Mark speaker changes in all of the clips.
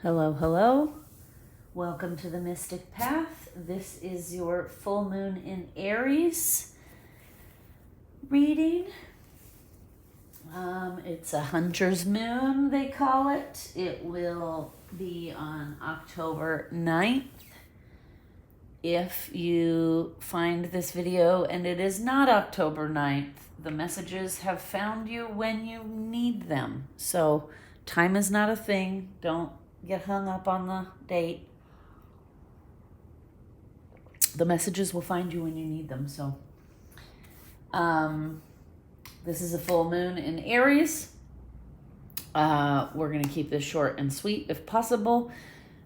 Speaker 1: Hello, hello. Welcome to the Mystic Path. This is your full moon in Aries reading. It's a hunter's moon, they call it. It will be on October 9th. If you find this video and it is not October 9th, the messages have found you when you need them. So time is not a thing. Don't get hung up on the date. The messages will find you when you need them. So this is a full moon in Aries. We're going to keep this short and sweet if possible.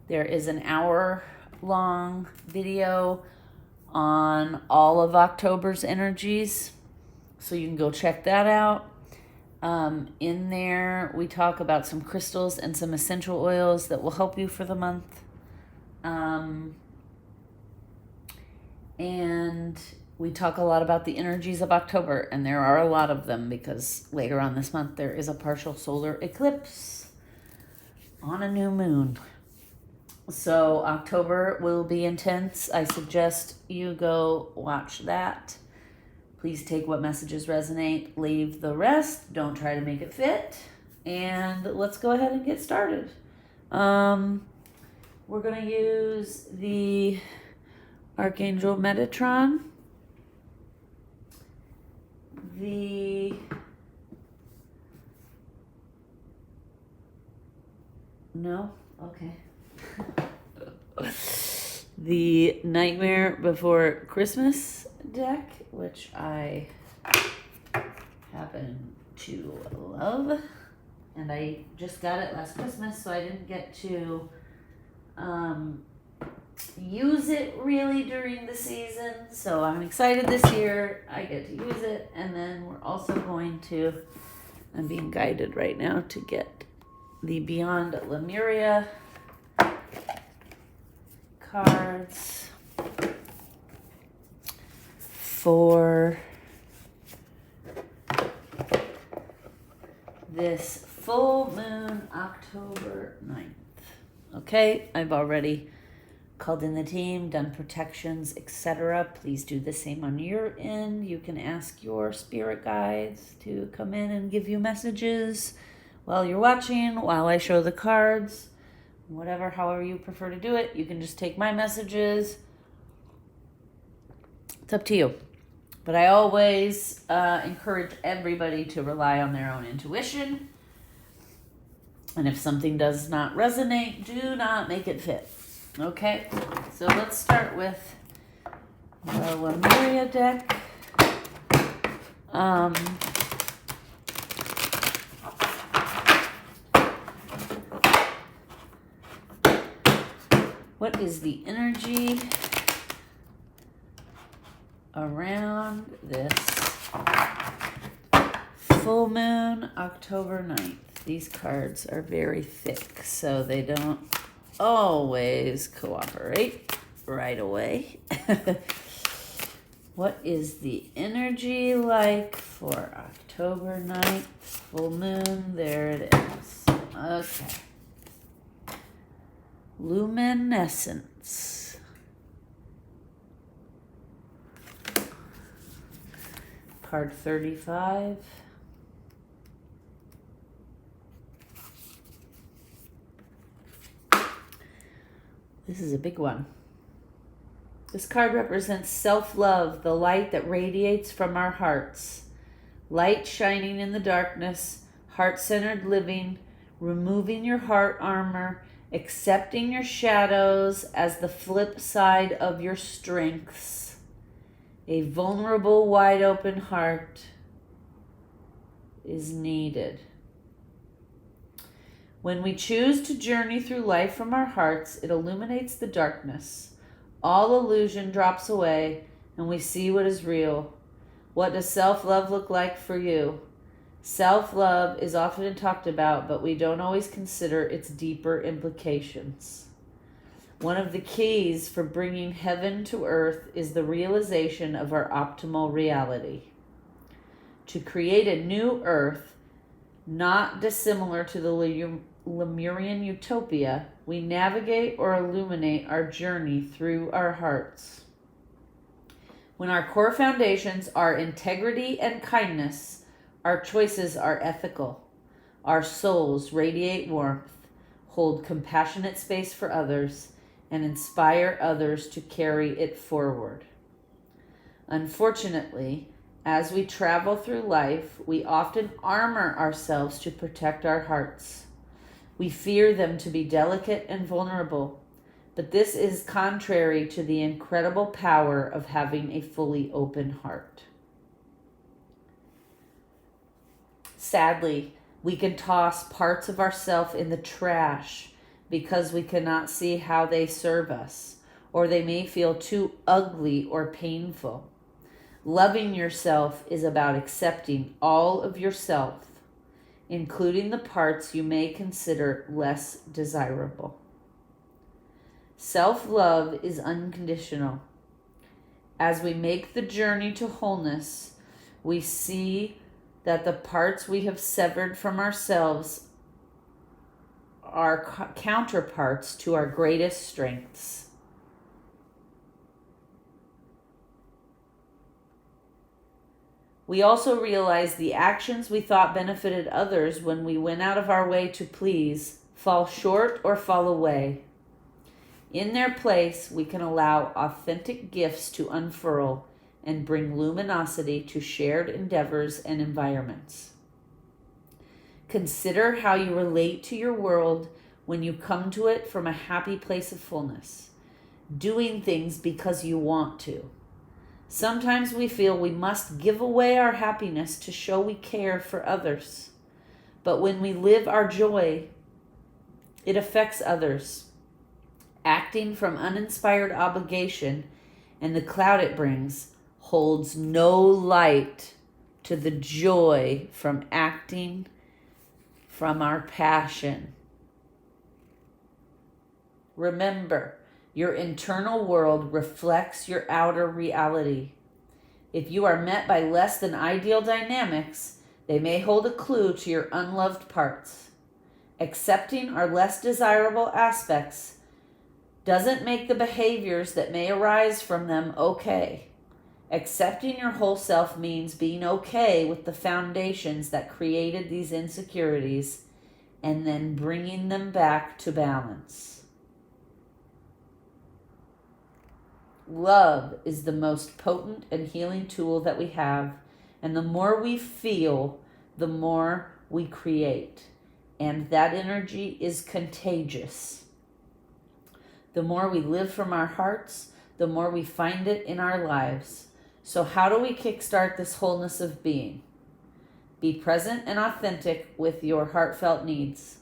Speaker 1: There is an hour-long video on all of October's energies, so you can go check that out. In there, we talk about some crystals and some essential oils that will help you for the month. And we talk a lot about the energies of October, and there are a lot of them because later on this month there is a partial solar eclipse on a new moon. So October will be intense. I suggest you go watch that. Please take what messages resonate, leave the rest. Don't try to make it fit. And let's go ahead and get started. We're going to use the Archangel Metatron. The Nightmare Before Christmas deck, which I happen to love. And I just got it last Christmas, so I didn't get to use it really during the season. So I'm excited this year I get to use it. And then we're also going to, I'm being guided right now to get the Beyond Lemuria cards for this full moon, October 9th. Okay, I've already called in the team, done protections, etc. Please do the same on your end. You can ask your spirit guides to come in and give you messages while you're watching, while I show the cards. Whatever, however you prefer to do it. You can just take my messages. It's up to you. But I always encourage everybody to rely on their own intuition. And if something does not resonate, do not make it fit. Okay? So let's start with the Lemuria deck. What is the energy around this full moon, October 9th? These cards are very thick, so they don't always cooperate right away. What is the energy like for October 9th, full moon? There it is. Okay. Luminescence. Card 35. This is a big one. This card represents self-love, the light that radiates from our hearts. Light shining in the darkness, heart-centered living, removing your heart armor, accepting your shadows as the flip side of your strengths. A vulnerable, wide open heart is needed. When we choose to journey through life from our hearts, it illuminates the darkness. All illusion drops away, and we see what is real. What does self-love look like for you? Self-love is often talked about, but we don't always consider its deeper implications. One of the keys for bringing heaven to earth is the realization of our optimal reality. To create a new earth, not dissimilar to the Lemurian utopia, we navigate or illuminate our journey through our hearts. When our core foundations are integrity and kindness, our choices are ethical. Our souls radiate warmth, hold compassionate space for others, and inspire others to carry it forward. Unfortunately, as we travel through life, we often armor ourselves to protect our hearts. We fear them to be delicate and vulnerable, but this is contrary to the incredible power of having a fully open heart. Sadly, we can toss parts of ourselves in the trash because we cannot see how they serve us, or they may feel too ugly or painful. Loving yourself is about accepting all of yourself, including the parts you may consider less desirable. Self-love is unconditional. As we make the journey to wholeness, we see that the parts we have severed from ourselves are counterparts to our greatest strengths. We also realize the actions we thought benefited others when we went out of our way to please fall short or fall away. In their place, we can allow authentic gifts to unfurl and bring luminosity to shared endeavors and environments. Consider how you relate to your world when you come to it from a happy place of fullness, doing things because you want to. Sometimes we feel we must give away our happiness to show we care for others. But when we live our joy, it affects others. Acting from uninspired obligation and the cloud it brings holds no light to the joy from acting from our passion. Remember, your internal world reflects your outer reality. If you are met by less than ideal dynamics, they may hold a clue to your unloved parts. Accepting our less desirable aspects doesn't make the behaviors that may arise from them okay. Accepting your whole self means being okay with the foundations that created these insecurities and then bringing them back to balance. Love is the most potent and healing tool that we have, and the more we feel, the more we create, and that energy is contagious. The more we live from our hearts, the more we find it in our lives. So how do we kickstart this wholeness of being? Be present and authentic with your heartfelt needs.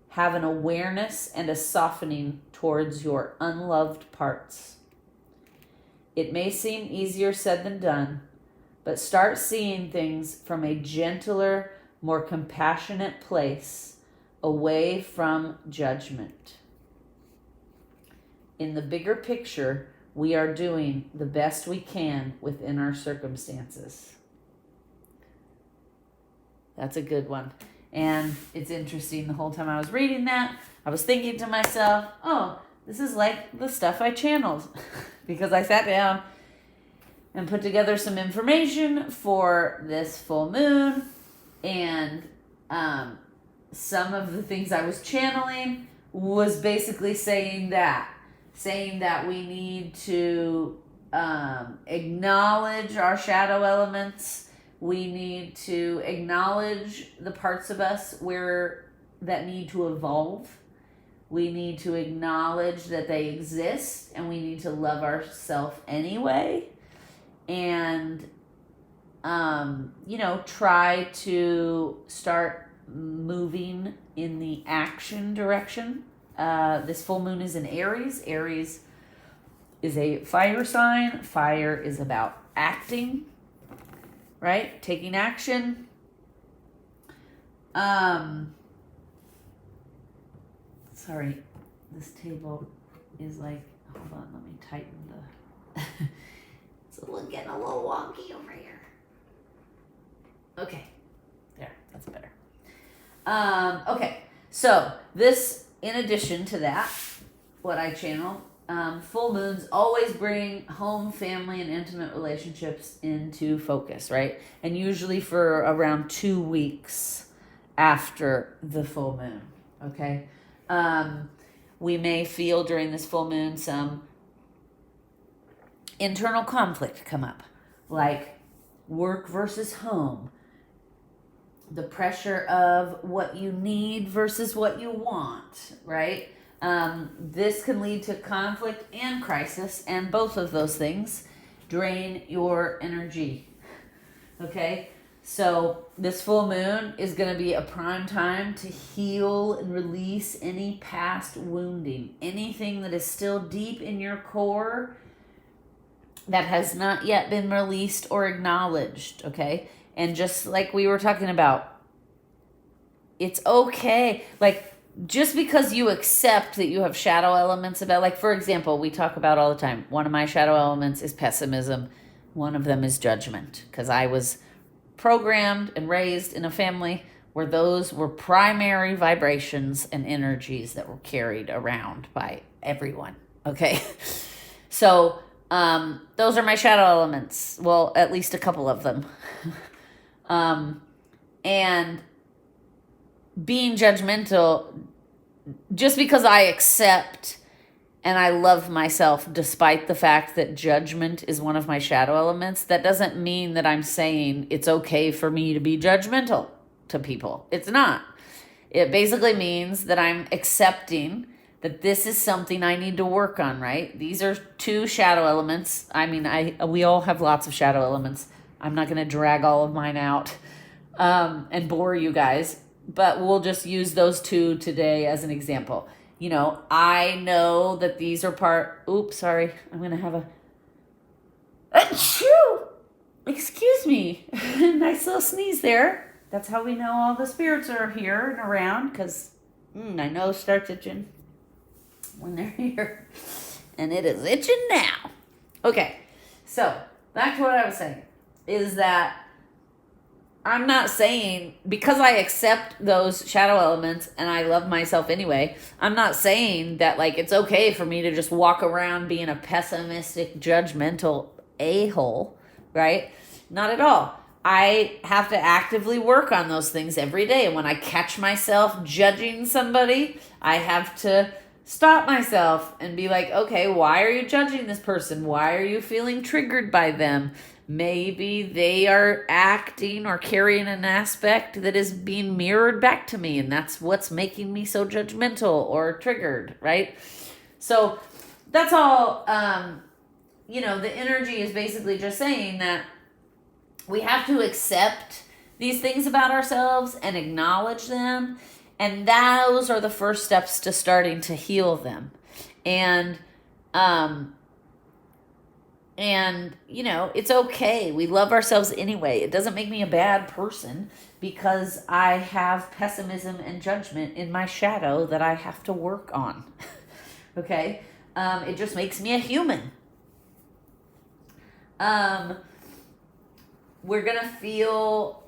Speaker 1: Have an awareness and a softening towards your unloved parts. It may seem easier said than done, but start seeing things from a gentler, more compassionate place, away from judgment. In the bigger picture, we are doing the best we can within our circumstances. That's a good one. And it's interesting, the whole time I was reading that, I was thinking to myself, oh, this is like the stuff I channeled. Because I sat down and put together some information for this full moon. And some of the things I was channeling was basically saying that we need to acknowledge our shadow elements. We need to acknowledge the parts of us that need to evolve. We need to acknowledge that they exist, and we need to love ourselves anyway. And, try to start moving in the action direction. This full moon is in Aries. Aries is a fire sign. Fire is about acting, right? Taking action. Sorry, this table is like, hold on, let me tighten the, it's getting a little wonky over here. Okay, there, that's better. Okay, So this, in addition to that, what I channel, full moons always bring home, family, and intimate relationships into focus, right? And usually for around 2 weeks after the full moon, okay? We may feel during this full moon some internal conflict come up, like work versus home, the pressure of what you need versus what you want, right? This can lead to conflict and crisis, and both of those things drain your energy. Okay? So this full moon is going to be a prime time to heal and release any past wounding, anything that is still deep in your core that has not yet been released or acknowledged, okay? And just like we were talking about, it's okay. Like, just because you accept that you have shadow elements about, like, for example, we talk about all the time, one of my shadow elements is pessimism. One of them is judgment, because I was programmed and raised in a family where those were primary vibrations and energies that were carried around by everyone, okay? So those are my shadow elements. Well, at least a couple of them. And being judgmental, just because I accept and I love myself despite the fact that judgment is one of my shadow elements, that doesn't mean that I'm saying it's okay for me to be judgmental to people. It's not. It basically means that I'm accepting that this is something I need to work on, right? These are 2 shadow elements. I mean, we all have lots of shadow elements. I'm not going to drag all of mine out and bore you guys, but we'll just use those 2 today as an example. You know, I know that these are oops, sorry. I'm going to have achoo! Excuse me. Nice little sneeze there. That's how we know all the spirits are here and around, because my nose starts itching when they're here. And it is itching now. Okay, so back to what I was saying, is that I'm not saying, because I accept those shadow elements and I love myself anyway, I'm not saying that, like, it's okay for me to just walk around being a pessimistic, judgmental a-hole, right? Not at all. I have to actively work on those things every day. And when I catch myself judging somebody, I have to stop myself and be like, okay, why are you judging this person? Why are you feeling triggered by them? Maybe they are acting or carrying an aspect that is being mirrored back to me, and that's what's making me so judgmental or triggered, right? So that's all, the energy is basically just saying that we have to accept these things about ourselves and acknowledge them, and those are the first steps to starting to heal them. And it's okay. We love ourselves anyway. It doesn't make me a bad person because I have pessimism and judgment in my shadow that I have to work on. Okay? It just makes me a human. We're going to feel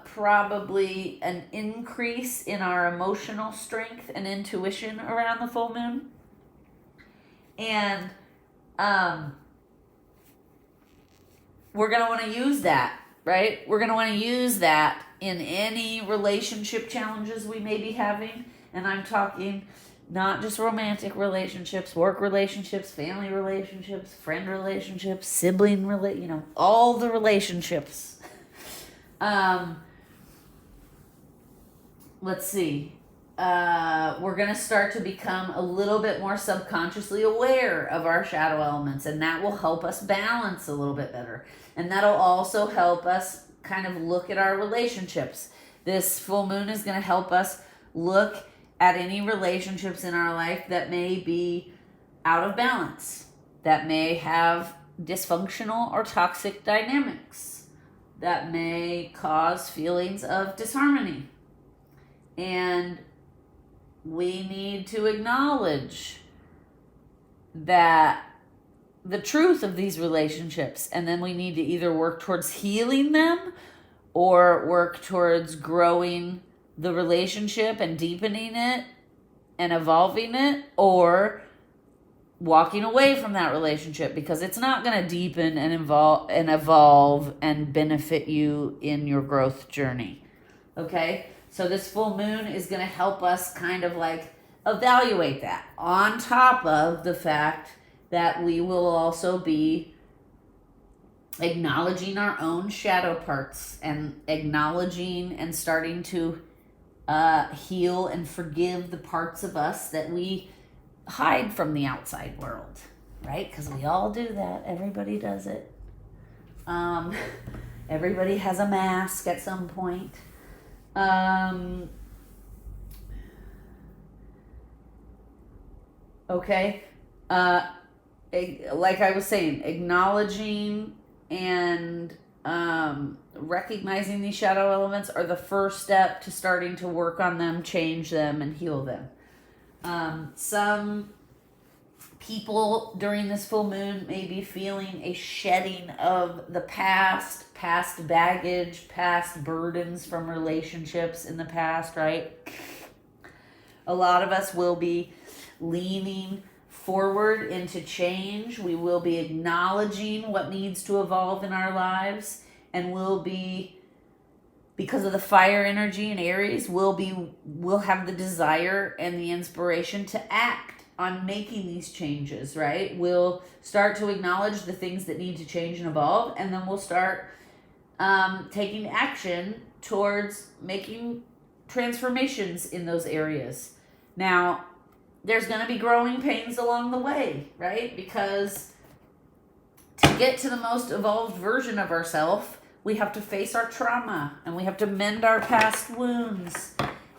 Speaker 1: probably an increase in our emotional strength and intuition around the full moon. And we're going to want to use that, right? We're going to want to use that in any relationship challenges we may be having. And I'm talking not just romantic relationships, work relationships, family relationships, friend relationships, sibling all the relationships. Let's see. We're going to start to become a little bit more subconsciously aware of our shadow elements, and that will help us balance a little bit better. And that'll also help us kind of look at our relationships. This full moon is going to help us look at any relationships in our life that may be out of balance, that may have dysfunctional or toxic dynamics, that may cause feelings of disharmony. And we need to acknowledge that the truth of these relationships, and then we need to either work towards healing them or work towards growing the relationship and deepening it and evolving it, or walking away from that relationship because it's not going to deepen and evolve and benefit you in your growth journey. Okay? So this full moon is going to help us kind of like evaluate that, on top of the fact that we will also be acknowledging our own shadow parts and acknowledging and starting to heal and forgive the parts of us that we hide from the outside world, right? Because we all do that. Everybody does it. Everybody has a mask at some point. Okay. Like I was saying, acknowledging and recognizing these shadow elements are the first step to starting to work on them, change them, and heal them. Some people during this full moon may be feeling a shedding of the past baggage, past burdens from relationships in the past, right? A lot of us will be leaning forward into change. We will be acknowledging what needs to evolve in our lives, and we'll be, because of the fire energy in Aries, we'll have the desire and the inspiration to act on making these changes, right? We'll start to acknowledge the things that need to change and evolve, and then we'll start taking action towards making transformations in those areas. Now, there's going to be growing pains along the way, right? Because to get to the most evolved version of ourselves, we have to face our trauma and we have to mend our past wounds.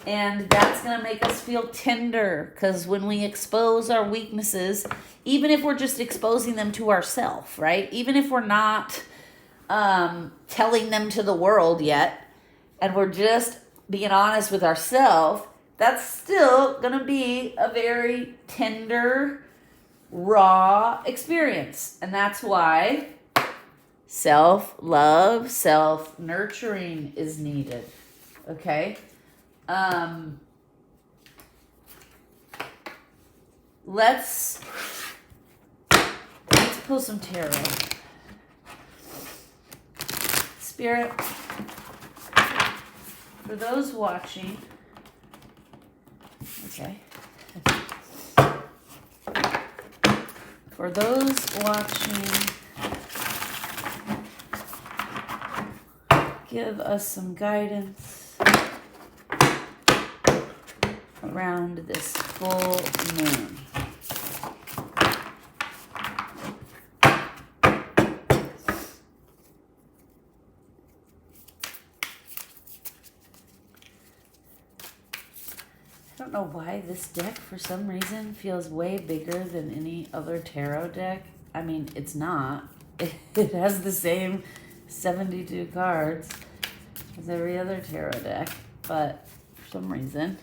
Speaker 1: And that's going to make us feel tender, because when we expose our weaknesses, even if we're just exposing them to ourselves, right? Even if we're not telling them to the world yet, and we're just being honest with ourselves, that's still going to be a very tender, raw experience. And that's why self-love, self-nurturing is needed. Okay? Let's pull some tarot. Spirit, for those watching, okay. For those watching, give us some guidance around this full moon. I don't know why this deck, for some reason, feels way bigger than any other tarot deck. I mean, it's not. It has the same 72 cards as every other tarot deck, but for some reason...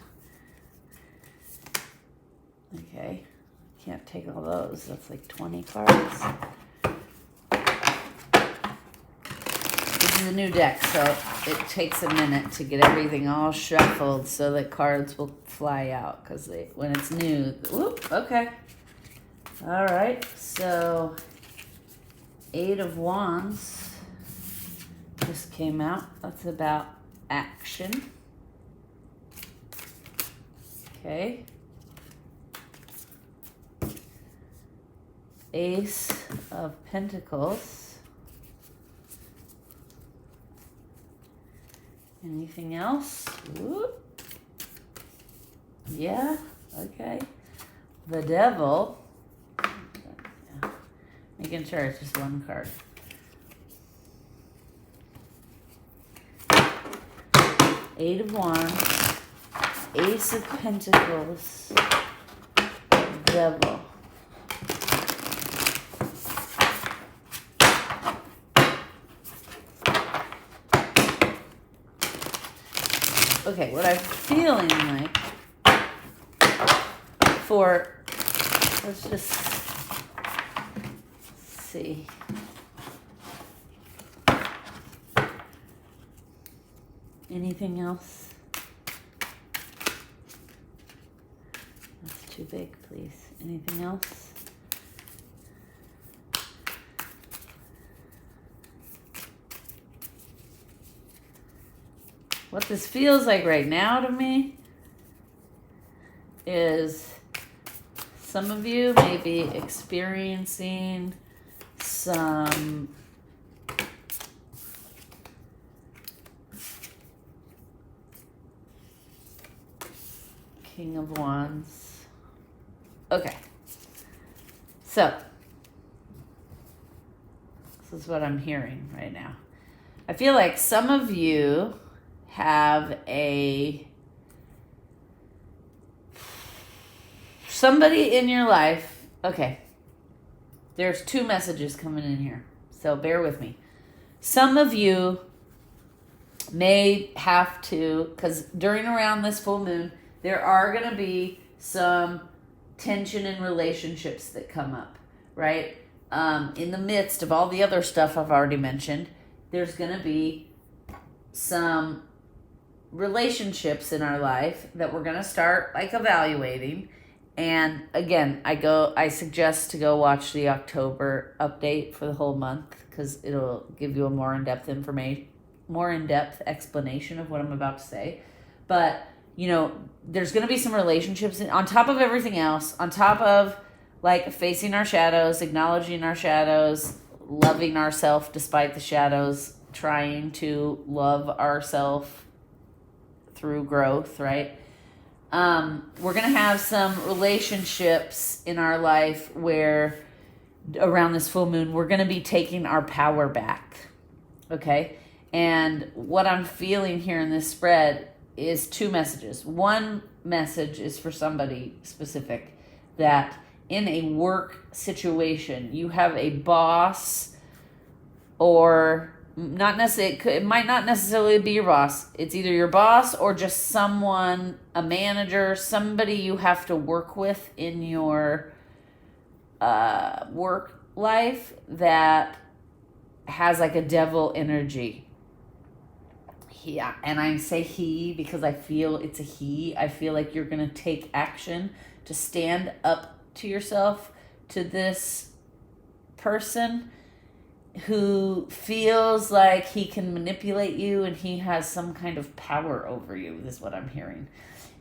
Speaker 1: Okay, can't take all those. That's like 20 cards. This is a new deck, so it takes a minute to get everything all shuffled so that cards will fly out, because when it's new, whoop, okay. All right, so 8 of Wands just came out. That's about action. Okay. Ace of Pentacles. Anything else? Whoop. Yeah, okay. The Devil. Yeah. Making sure it's just one card. Eight of Wands. Ace of Pentacles. Devil. Okay, what I'm feeling like let's just see. Anything else? Too big, please. Anything else? What this feels like right now to me is some of you may be experiencing some King of Wands. Okay. So, this is what I'm hearing right now. I feel like some of you have somebody in your life. Okay. There's two messages coming in here, so bear with me. Some of you may have to, because around this full moon, there are going to be some tension in relationships that come up, right? In the midst of all the other stuff I've already mentioned, there's going to be some relationships in our life that we're going to start like evaluating. And again, I suggest to go watch the October update for the whole month, because it'll give you a more in-depth explanation of what I'm about to say. But there's going to be some relationships on top of everything else, on top of like facing our shadows, acknowledging our shadows, loving ourselves despite the shadows, trying to love ourselves through growth, right? We're going to have some relationships in our life where around this full moon, we're going to be taking our power back. Okay. And what I'm feeling here in this spread is two messages. One message is for somebody specific, that in a work situation, you have a boss, or not necessarily, it might not necessarily be your boss. It's either your boss or just someone, a manager, somebody you have to work with in your work life that has like a devil energy. Yeah, and I say he because I feel it's a he. I feel like you're going to take action to stand up to yourself, to this person who feels like he can manipulate you and he has some kind of power over you, is what I'm hearing.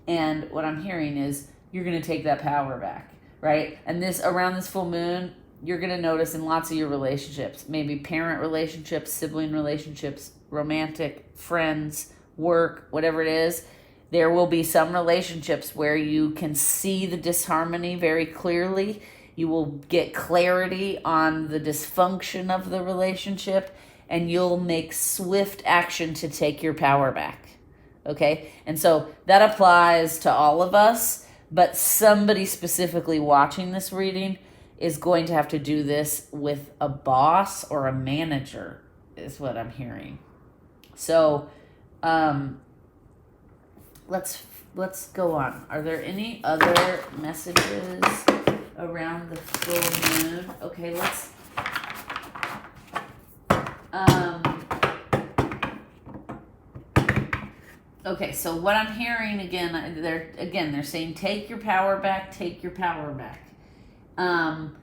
Speaker 1: And what I'm hearing is you're going to take that power back, right? And around this full moon, you're going to notice in lots of your relationships, maybe parent relationships, sibling relationships, romantic, friends, work, whatever it is, there will be some relationships where you can see the disharmony very clearly. You will get clarity on the dysfunction of the relationship, and you'll make swift action to take your power back. Okay? And so that applies to all of us, but somebody specifically watching this reading is going to have to do this with a boss or a manager, is what I'm hearing. So, let's go on. Are there any other messages around the full moon? Okay, okay, so what I'm hearing again, they're saying take your power back, take your power back. And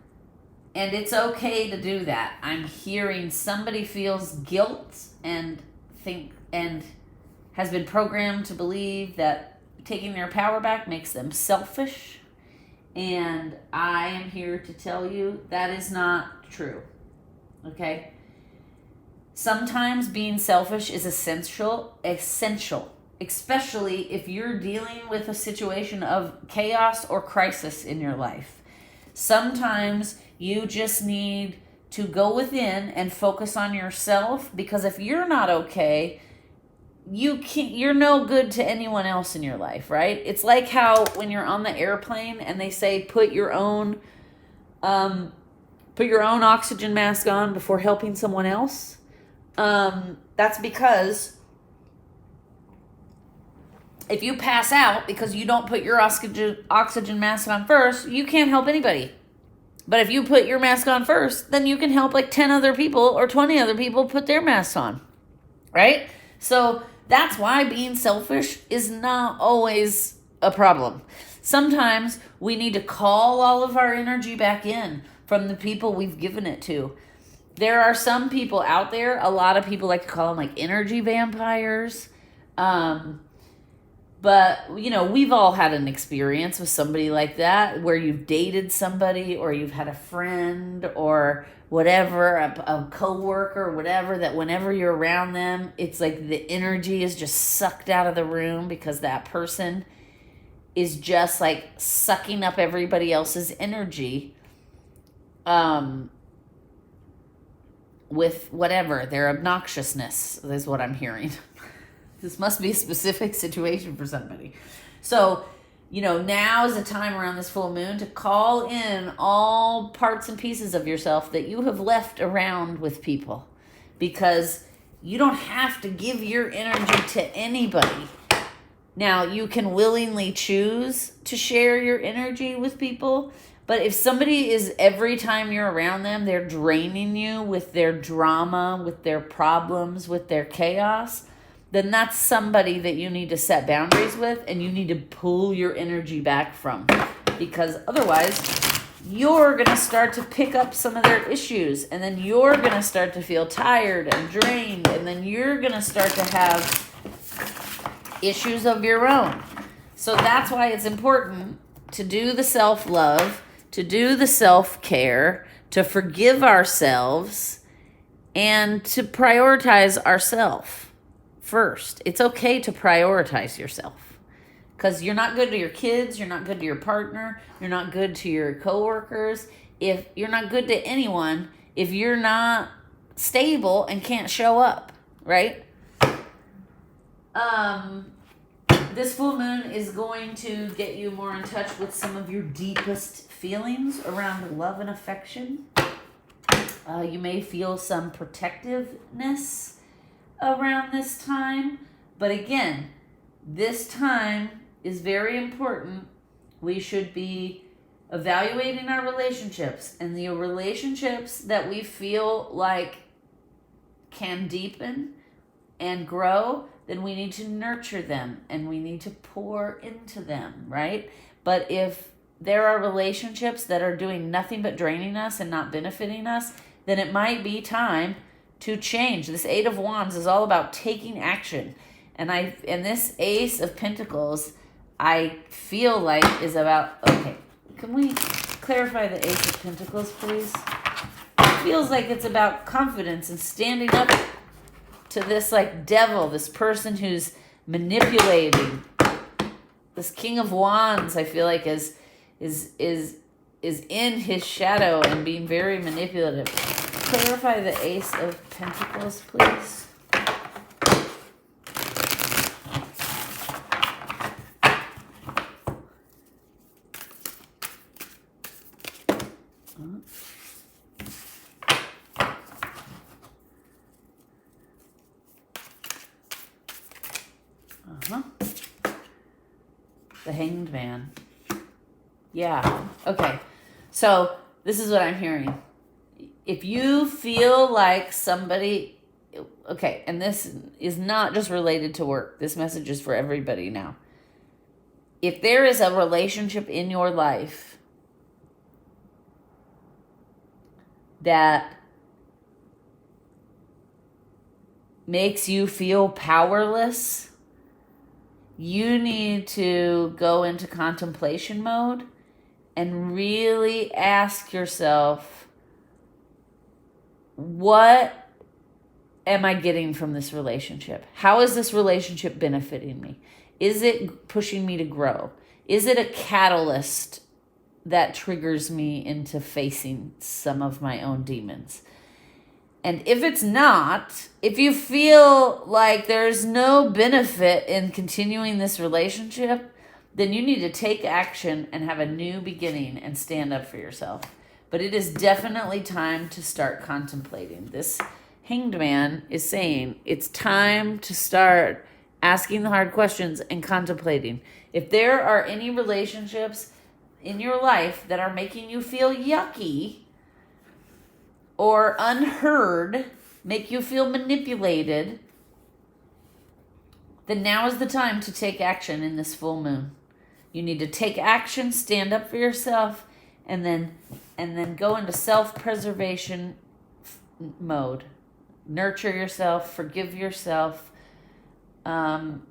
Speaker 1: it's okay to do that. I'm hearing somebody feels guilt and has been programmed to believe that taking their power back makes them selfish. And I am here to tell you that is not true. Okay? Sometimes being selfish is essential, especially if you're dealing with a situation of chaos or crisis in your life. Sometimes you just need to go within and focus on yourself, because if you're not okay, you're no good to anyone else in your life, right? It's like how when you're on the airplane and they say put your own oxygen mask on before helping someone else. That's because if you pass out because you don't put your oxygen mask on first, you can't help anybody. But if you put your mask on first, then you can help like 10 other people or 20 other people put their masks on, right? So that's why being selfish is not always a problem. Sometimes we need to call all of our energy back in from the people we've given it to. There are some people out there, a lot of people like to call them like energy vampires. But, you know, we've all had an experience with somebody like that where you've dated somebody or you've had a friend or whatever, a coworker, whatever, that whenever you're around them, it's like the energy is just sucked out of the room because that person is just like sucking up everybody else's energy with whatever, their obnoxiousness is what I'm hearing. This must be a specific situation for somebody. So, you know, now is the time around this full moon to call in all parts and pieces of yourself that you have left around with people. Because you don't have to give your energy to anybody. Now, you can willingly choose to share your energy with people. But if somebody is, every time you're around them, they're draining you with their drama, with their problems, with their chaos, then that's somebody that you need to set boundaries with and you need to pull your energy back from. Because otherwise, you're going to start to pick up some of their issues, and then you're going to start to feel tired and drained, and then you're going to start to have issues of your own. So that's why it's important to do the self-love, to do the self-care, to forgive ourselves, and to prioritize ourselves first. It's okay to prioritize yourself, because you're not good to your kids, you're not good to your partner, you're not good to your coworkers, if you're not good to anyone if you're not stable and can't show up, right? This full moon is going to get you more in touch with some of your deepest feelings around love and affection. You may feel some protectiveness around this time, but again, this time is very important. We should be evaluating our relationships, and the relationships that we feel like can deepen and grow, then we need to nurture them and we need to pour into them, right? But if there are relationships that are doing nothing but draining us and not benefiting us, then it might be time to change. This Eight of Wands is all about taking action. And this Ace of Pentacles, I feel like is about, okay, can we clarify the Ace of Pentacles, please? It feels like it's about confidence and standing up to this like devil, this person who's manipulating. This King of Wands, I feel like is in his shadow and being very manipulative. Clarify the Ace of Pentacles, please. The Hanged Man. Yeah. Okay. So this is what I'm hearing. If you feel like somebody, okay, and this is not just related to work. This message is for everybody now. If there is a relationship in your life that makes you feel powerless, you need to go into contemplation mode and really ask yourself, what am I getting from this relationship? How is this relationship benefiting me? Is it pushing me to grow? Is it a catalyst that triggers me into facing some of my own demons? And if it's not, if you feel like there's no benefit in continuing this relationship, then you need to take action and have a new beginning and stand up for yourself. But it is definitely time to start contemplating. This Hanged Man is saying it's time to start asking the hard questions and contemplating. If there are any relationships in your life that are making you feel yucky or unheard, make you feel manipulated, then now is the time to take action in this full moon. You need to take action, stand up for yourself, and then go into self-preservation mode. Nurture yourself, forgive yourself. And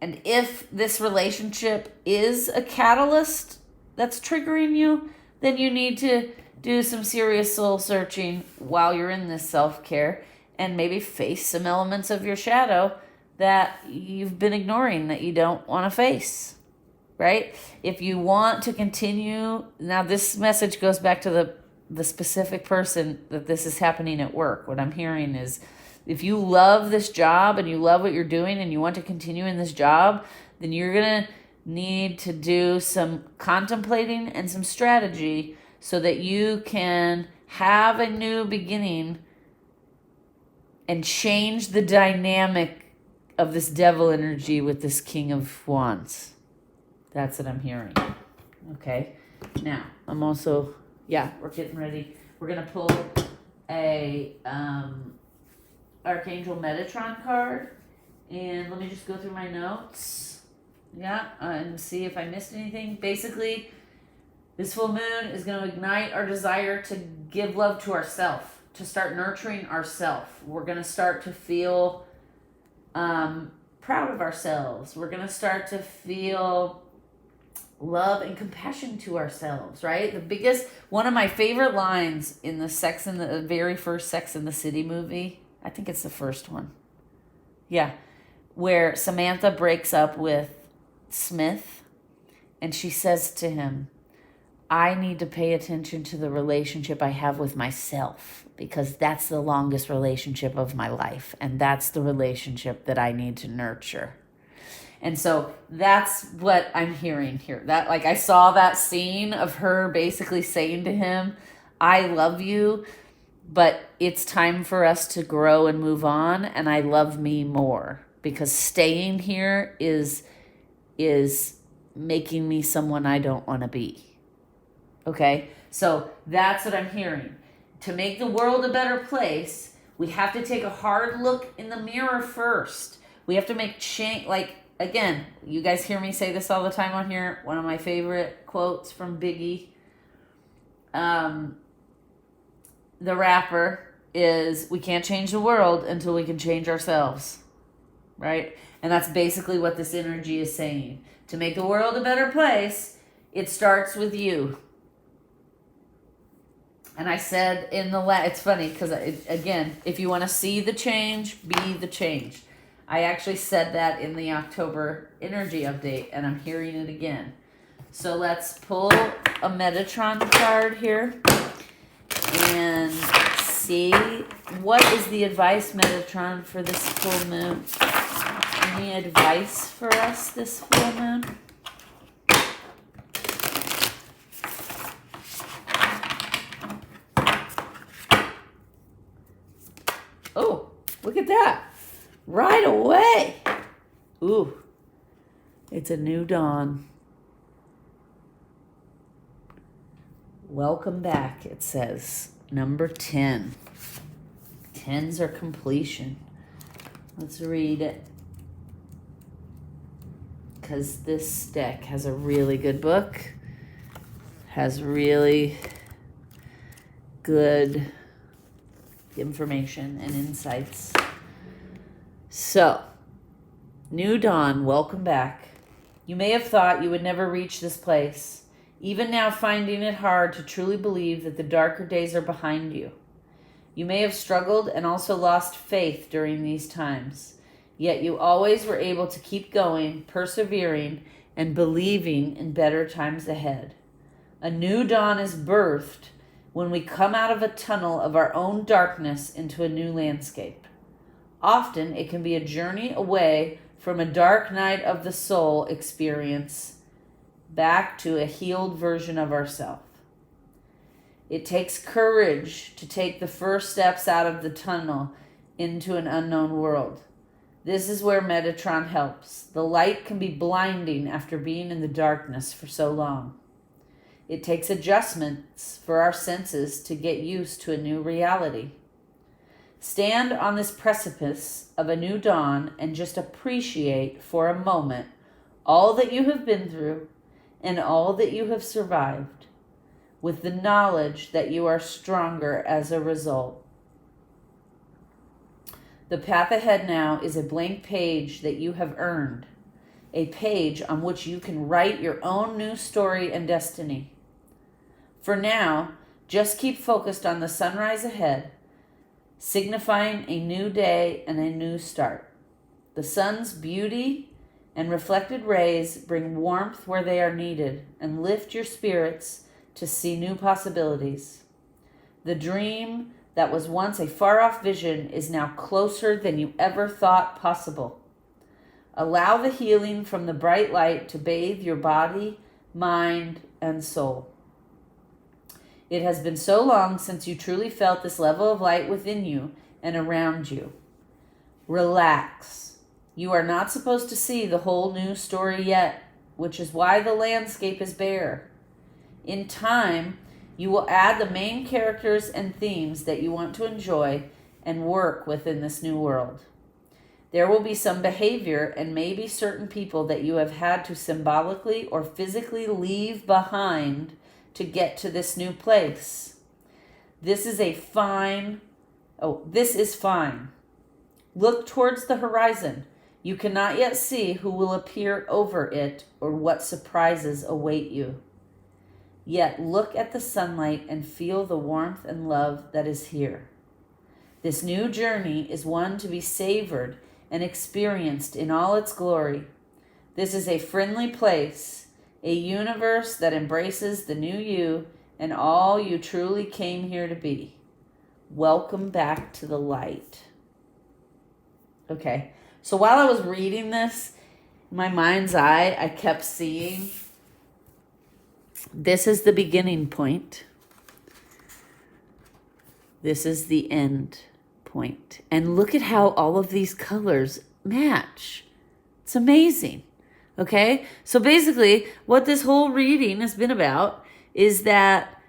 Speaker 1: if this relationship is a catalyst that's triggering you, then you need to do some serious soul searching while you're in this self-care and maybe face some elements of your shadow that you've been ignoring, that you don't want to face, right? If you want to continue, now this message goes back to the specific person that this is happening at work. What I'm hearing is, if you love this job and you love what you're doing and you want to continue in this job, then you're going to need to do some contemplating and some strategy so that you can have a new beginning and change the dynamic of this devil energy with this King of Wands. That's what I'm hearing. Okay. Now, I'm also, we're getting ready. We're going to pull a Archangel Metatron card. And let me just go through my notes. And see if I missed anything. Basically, this full moon is going to ignite our desire to give love to ourselves, to start nurturing ourselves. We're going to start to feel proud of ourselves. We're going to start to feel love and compassion to ourselves, right? One of my favorite lines in the very first Sex and the City movie, I think it's the first one. Yeah. Where Samantha breaks up with Smith and she says to him, I need to pay attention to the relationship I have with myself because that's the longest relationship of my life. And that's the relationship that I need to nurture. And so that's what I'm hearing here. That, like, I saw that scene of her basically saying to him, I love you, but it's time for us to grow and move on. And I love me more because staying here is making me someone I don't want to be. Okay, so that's what I'm hearing. To make the world a better place, we have to take a hard look in the mirror first. We have to make change. Like, again, you guys hear me say this all the time on here. One of my favorite quotes from Biggie, the rapper, is, we can't change the world until we can change ourselves, right? And that's basically what this energy is saying. To make the world a better place, it starts with you. And I said it's funny because, again, if you want to see the change, be the change. I actually said that in the October energy update, and I'm hearing it again. So let's pull a Metatron card here and see what is the advice, Metatron, for this full moon. Any advice for us this full moon? Oh, look at that. Right away. Ooh, it's a new dawn. Welcome back, it says. Number 10. 10s are completion. Let's read it. Because this deck has a really good book. Has really good information and insights. So, new dawn, welcome back. You may have thought you would never reach this place, even now finding it hard to truly believe that the darker days are behind you. You may have struggled and also lost faith during these times, yet you always were able to keep going, persevering, and believing in better times ahead. A new dawn is birthed when we come out of a tunnel of our own darkness into a new landscape. Often it can be a journey away from a dark night of the soul experience back to a healed version of ourselves. It takes courage to take the first steps out of the tunnel into an unknown world. This is where Metatron helps. The light can be blinding after being in the darkness for so long. It takes adjustments for our senses to get used to a new reality. Stand on this precipice of a new dawn and just appreciate for a moment all that you have been through and all that you have survived, with the knowledge that you are stronger as a result. The path ahead now is a blank page that you have earned, a page on which you can write your own new story and destiny. For now, just keep focused on the sunrise ahead, signifying a new day and a new start. The sun's beauty and reflected rays bring warmth where they are needed and lift your spirits to see new possibilities. The dream that was once a far-off vision is now closer than you ever thought possible. Allow the healing from the bright light to bathe your body, mind, and soul. It has been so long since you truly felt this level of light within you and around you. Relax. You are not supposed to see the whole new story yet, which is why the landscape is bare. In time, you will add the main characters and themes that you want to enjoy and work within this new world. There will be some behavior and maybe certain people that you have had to symbolically or physically leave behind to get to this new place. This is fine. Look towards the horizon. You cannot yet see who will appear over it or what surprises await you. Yet look at the sunlight and feel the warmth and love that is here. This new journey is one to be savored and experienced in all its glory. This is a friendly place, a universe that embraces the new you and all you truly came here to be. Welcome back to the light. Okay, so while I was reading this, in my mind's eye, I kept seeing this is the beginning point. This is the end point. And look at how all of these colors match. It's amazing. Okay? So basically, what this whole reading has been about is that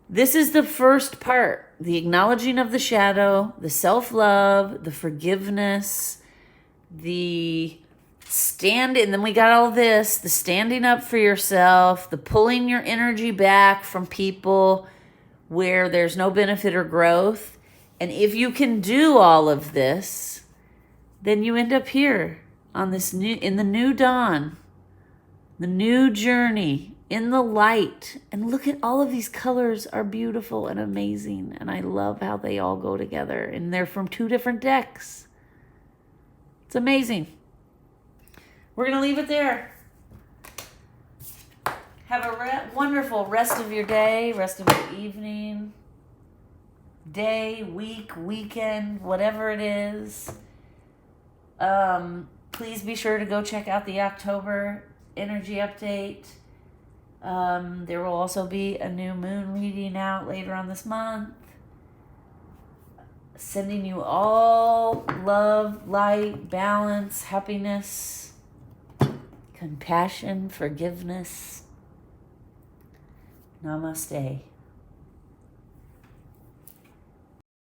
Speaker 1: this is the first part. The acknowledging of the shadow, the self-love, the forgiveness, and then we got all this, the standing up for yourself, the pulling your energy back from people where there's no benefit or growth. And if you can do all of this, then you end up here on this in the new dawn, the new journey, in the light. And look at all of these colors are beautiful and amazing. And I love how they all go together. And they're from 2 different decks. It's amazing. We're going to leave it there. Have a wonderful rest of your day, rest of your evening, day, week, weekend, whatever it is. Please be sure to go check out the October energy update. There will also be a new moon reading out later on this month. Sending you all love, light, balance, happiness, compassion, forgiveness. Namaste.